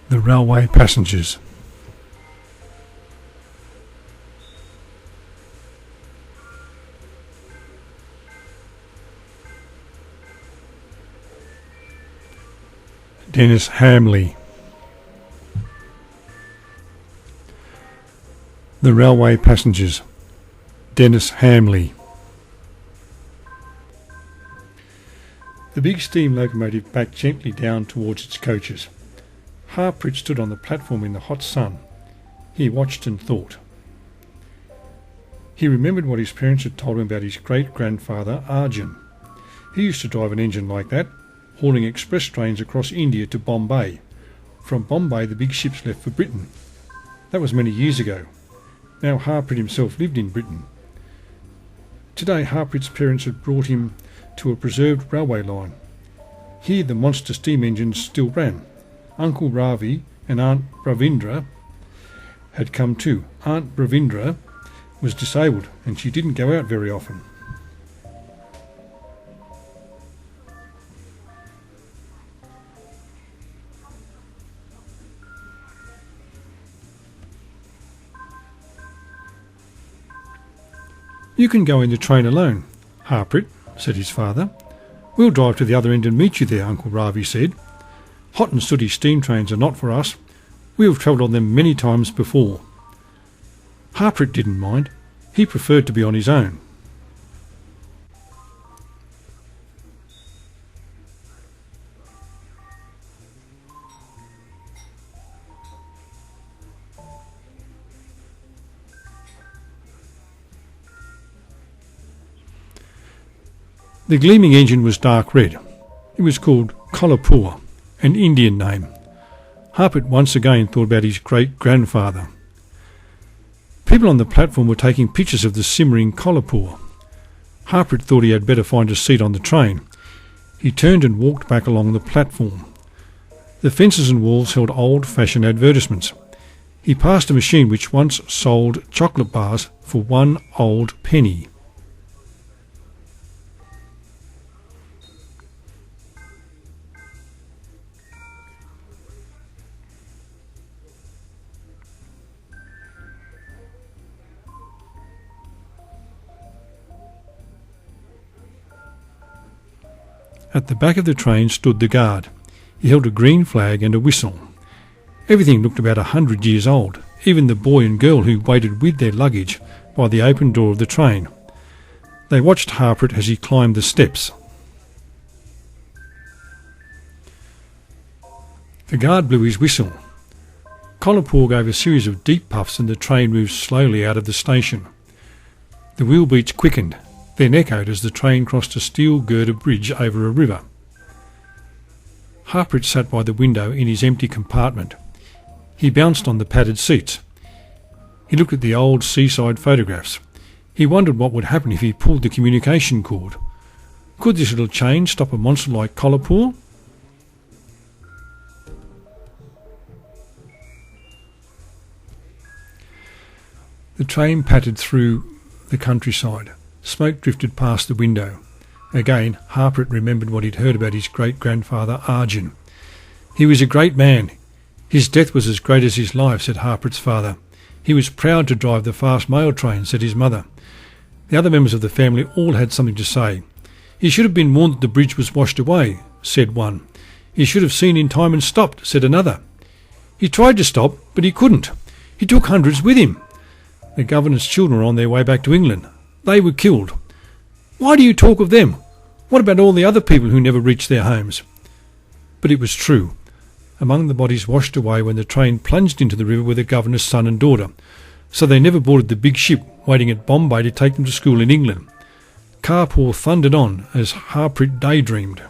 The railway passengers. Dennis Hamley. The railway passengers. Dennis Hamley. The big steam locomotive backed gently down towards its coaches. Harprit stood on the platform in the hot sun. He watched and thought. He remembered what his parents had told him about his great-grandfather Arjun. He used to drive an engine like that, hauling express trains across India to Bombay. From Bombay the big ships left for Britain. That was many years ago. Now Harprit himself lived in Britain. Today Harprit's parents had brought him to a preserved railway line. Here the monster steam engines still ran. Uncle Ravi and Aunt Bravindra had come too. Aunt Bravindra was disabled and she didn't go out very often. "You can go in the train alone, Harprit," said his father. "We'll drive to the other end and meet you there," Uncle Ravi said. "Hot and sooty steam trains are not for us. We have travelled on them many times before." Harprit didn't mind. He preferred to be on his own. The gleaming engine was dark red. It was called Kolhapur, an Indian name. Harprit once again thought about his great-grandfather. People on the platform were taking pictures of the simmering Kolhapur. Harprit thought he had better find a seat on the train. He turned and walked back along the platform. The fences and walls held old-fashioned advertisements. He passed a machine which once sold chocolate bars for 1 old penny. At the back of the train stood the guard. He held a green flag and a whistle. Everything looked about 100 years old, even the boy and girl who waited with their luggage by the open door of the train. They watched Harprit as he climbed the steps. The guard blew his whistle. Kolhapur gave a series of deep puffs and the train moved slowly out of the station. The wheel beats quickened, then echoed as the train crossed a steel-girded bridge over a river. Harprit sat by the window in his empty compartment. He bounced on the padded seats. He looked at the old seaside photographs. He wondered what would happen if he pulled the communication cord. Could this little chain stop a monster like Kolhapur? The train pattered through the countryside. Smoke drifted past the window. Again, Harprit remembered what he'd heard about his great-grandfather Arjun. "He was a great man. His death was as great as his life," said Harprit's father. "He was proud to drive the fast mail train," said his mother. The other members of the family all had something to say. "He should have been warned that the bridge was washed away," said one. "He should have seen in time and stopped," said another. "He tried to stop, but he couldn't. He took hundreds with him. The governor's children were on their way back to England. They were killed. Why do you talk of them? What about all the other people who never reached their homes?" But it was true. Among the bodies washed away when the train plunged into the river were the governor's son and daughter, so they never boarded the big ship waiting at Bombay to take them to school in England. Kolhapur thundered on as Harprit daydreamed.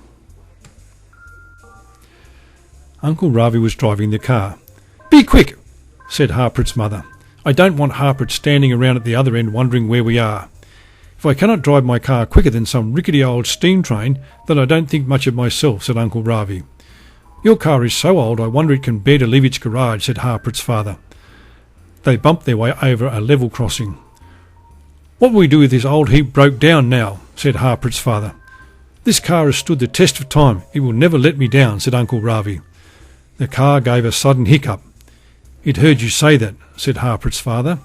Uncle Ravi was driving the car. "Be quick," said Harprit's mother. "I don't want Harprit standing around at the other end wondering where we are. If I cannot drive my car quicker than some rickety old steam train, then I don't think much of myself," said Uncle Ravi. "Your car is so old I wonder it can bear to leave its garage," said Harprit's father. They bumped their way over a level crossing. "What will we do if this old heap broke down now?" said Harprit's father. "This car has stood the test of time. It will never let me down," said Uncle Ravi. The car gave a sudden hiccup. "It heard you say that," said Harprit's father.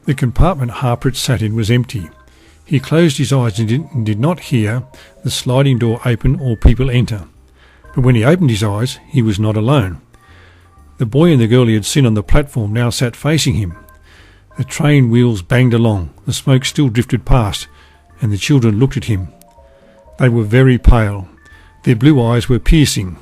The compartment Harprit sat in was empty. He closed his eyes and did not hear the sliding door open or people enter. But when he opened his eyes, he was not alone. The boy and the girl he had seen on the platform now sat facing him. The train wheels banged along, the smoke still drifted past, and the children looked at him. They were very pale. Their blue eyes were piercing.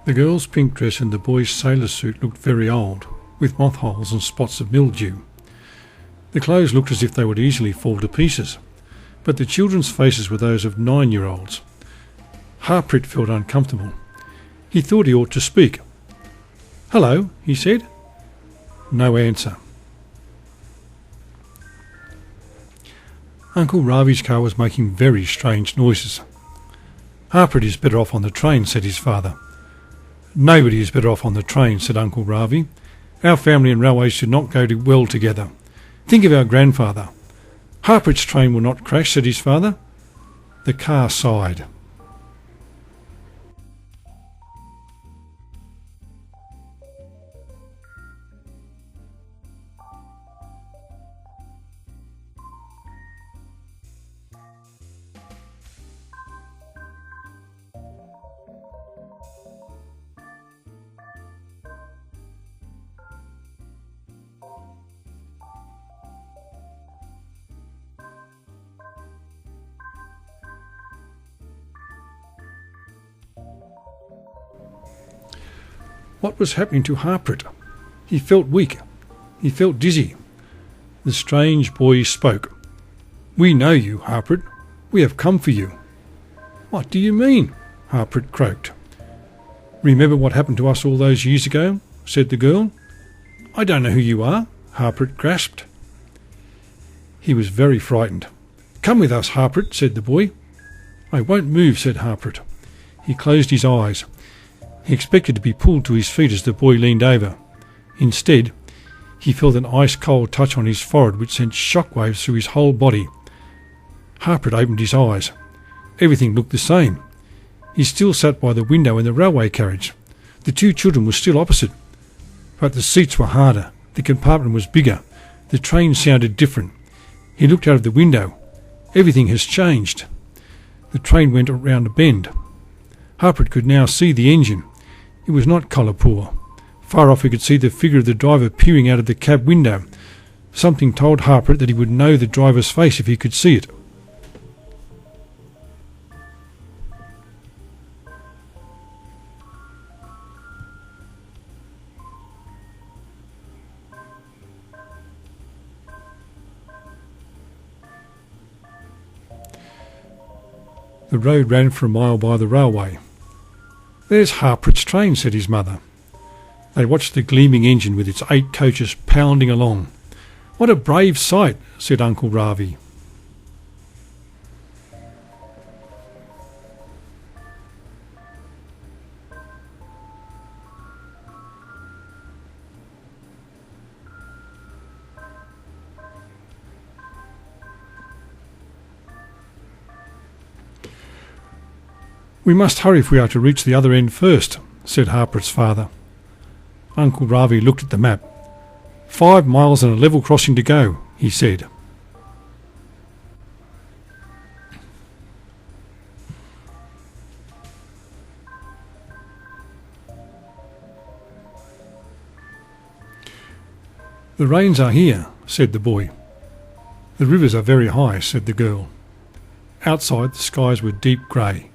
The girl's pink dress and the boy's sailor suit looked very old, with moth holes and spots of mildew. The clothes looked as if they would easily fall to pieces, but the children's faces were those of 9-year-olds. Harprit felt uncomfortable. He thought he ought to speak. "Hello," he said. No answer. Uncle Ravi's car was making very strange noises. "Harprit is better off on the train," said his father. "Nobody is better off on the train," said Uncle Ravi. "Our family and railways should not go well together. Think of our grandfather." "Harprit's train will not crash," said his father. The car sighed. What was happening to Harprit? He felt weak. He felt dizzy. The strange boy spoke. "We know you, Harprit. We have come for you." "What do you mean?" Harprit croaked. "Remember what happened to us all those years ago?" said the girl. "I don't know who you are," Harprit grasped. He was very frightened. "Come with us, Harprit," said the boy. "I won't move," said Harprit. He closed his eyes. He expected to be pulled to his feet as the boy leaned over. Instead, he felt an ice-cold touch on his forehead which sent shockwaves through his whole body. Harprit opened his eyes. Everything looked the same. He still sat by the window in the railway carriage. The two children were still opposite. But the seats were harder. The compartment was bigger. The train sounded different. He looked out of the window. Everything has changed. The train went around a bend. Harprit could now see the engine. It was not colour-poor. Far off he could see the figure of the driver peering out of the cab window. Something told Harprit that he would know the driver's face if he could see it. The road ran for a mile by the railway. "There's Harprit's train," said his mother. They watched the gleaming engine with its 8 coaches pounding along. "What a brave sight," said Uncle Ravi. "We must hurry if we are to reach the other end first," said Harprit's father. Uncle Ravi looked at the map. 5 miles and a level crossing to go," he said. "The rains are here," said the boy. "The rivers are very high," said the girl. Outside, the skies were deep grey.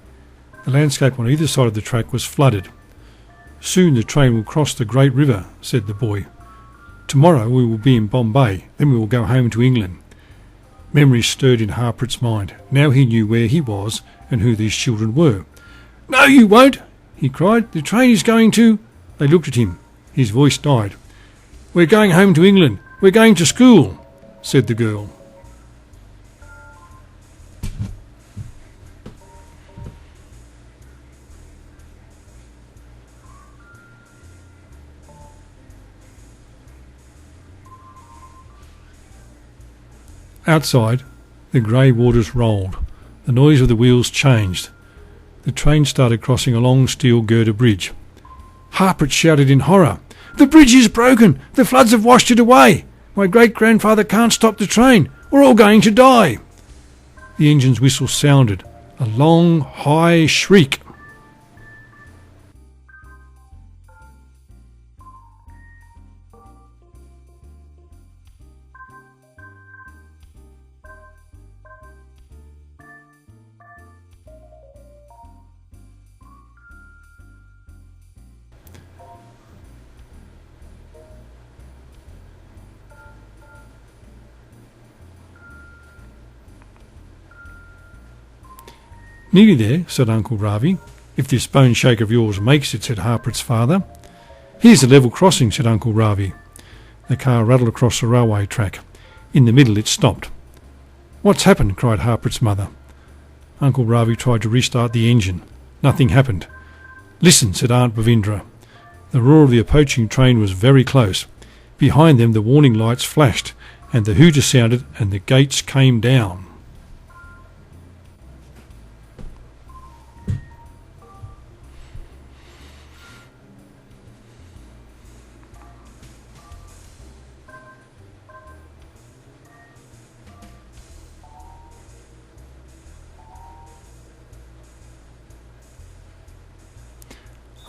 The landscape on either side of the track was flooded. "Soon the train will cross the great river," said the boy. "Tomorrow we will be in Bombay, then we will go home to England. Memories stirred in Harprit's mind. Now he knew where he was and who these children were. "No, you won't!" he cried. "The train is going to—" They looked at him. His voice died. "We're going home to England. We're going to school," said the girl. Outside, the grey waters rolled. The noise of the wheels changed. The train started crossing a long steel girder bridge. Harprit shouted in horror. "The bridge is broken! The floods have washed it away! My great-grandfather can't stop the train! We're all going to die!" The engine's whistle sounded, a long, high shriek. "Nearly there," said Uncle Ravi. "If this bone shake of yours makes it," said Harprit's father. "Here's the level crossing," said Uncle Ravi. The car rattled across the railway track. In the middle it stopped. "What's happened?" cried Harprit's mother. Uncle Ravi tried to restart the engine. Nothing happened. "Listen," said Aunt Bavindra. The roar of the approaching train was very close. Behind them the warning lights flashed, and the hooter sounded, and the gates came down.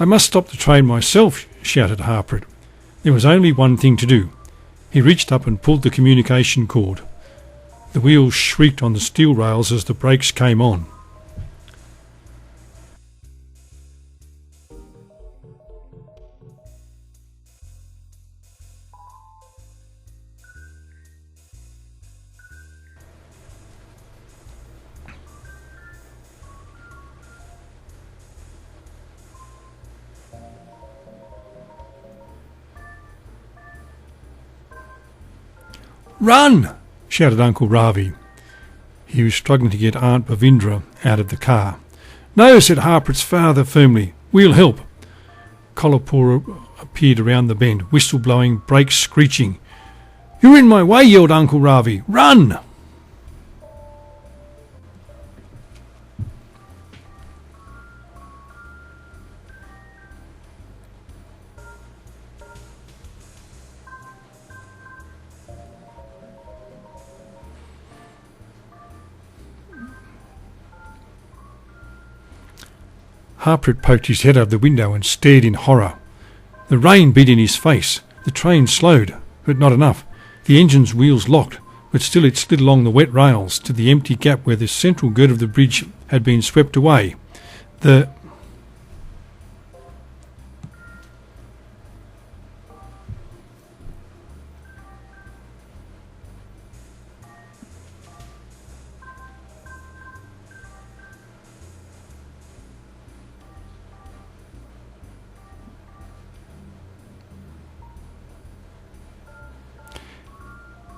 "I must stop the train myself," shouted Harprit. There was only one thing to do. He reached up and pulled the communication cord. The wheels shrieked on the steel rails as the brakes came on. "Run!" shouted Uncle Ravi. He was struggling to get Aunt Bavindra out of the car. "No," said Harprit's father firmly. "We'll help." Kolapur appeared around the bend, whistle blowing, brakes screeching. "You're in my way," yelled Uncle Ravi. "Run!" Harprit poked his head out of the window and stared in horror. The rain beat in his face. The train slowed, but not enough. The engine's wheels locked, but still it slid along the wet rails to the empty gap where the central gird of the bridge had been swept away.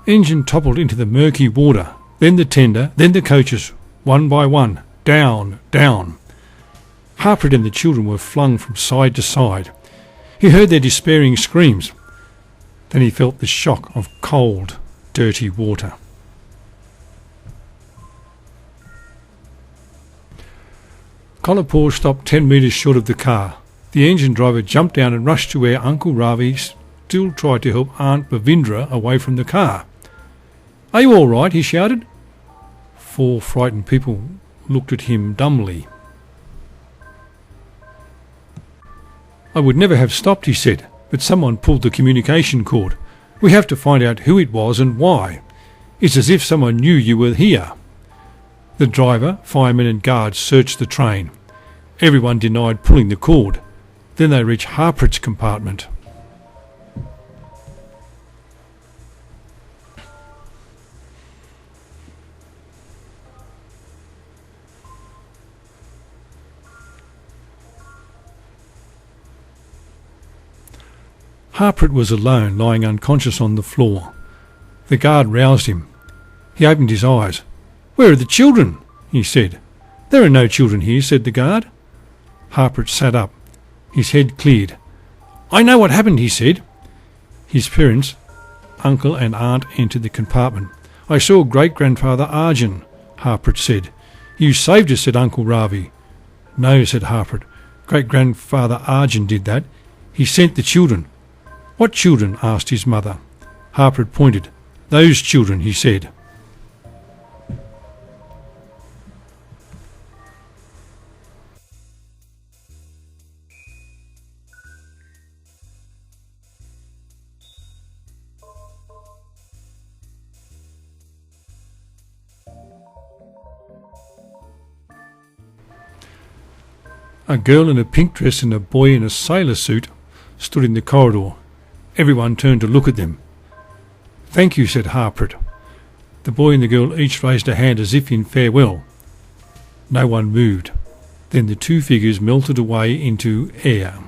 Engine toppled into the murky water, then the tender, then the coaches, one by one, down, down. Harprit and the children were flung from side to side. He heard their despairing screams. Then he felt the shock of cold, dirty water. Kolapur stopped 10 metres short of the car. The engine driver jumped down and rushed to where Uncle Ravi still tried to help Aunt Bavindra away from the car. "Are you all right?" he shouted. 4 frightened people looked at him dumbly. "I would never have stopped," he said, "but someone pulled the communication cord. We have to find out who it was and why. It's as if someone knew you were here." The driver, firemen and guards searched the train. Everyone denied pulling the cord. Then they reached Harprit's compartment. Harprit was alone, lying unconscious on the floor. The guard roused him. He opened his eyes. "Where are the children?" he said. "There are no children here," said the guard. Harprit sat up. His head cleared. "I know what happened," he said. His parents, uncle and aunt, entered the compartment. "I saw great-grandfather Arjun," Harprit said. "You saved us," said Uncle Ravi. "No," said Harprit. "Great-grandfather Arjun did that. He sent the children." "What children?" asked his mother. Harprit pointed. "Those children," he said. A girl in a pink dress and a boy in a sailor suit stood in the corridor. Everyone turned to look at them. "Thank you," said Harprit. The boy and the girl each raised a hand as if in farewell. No one moved. Then the two figures melted away into air.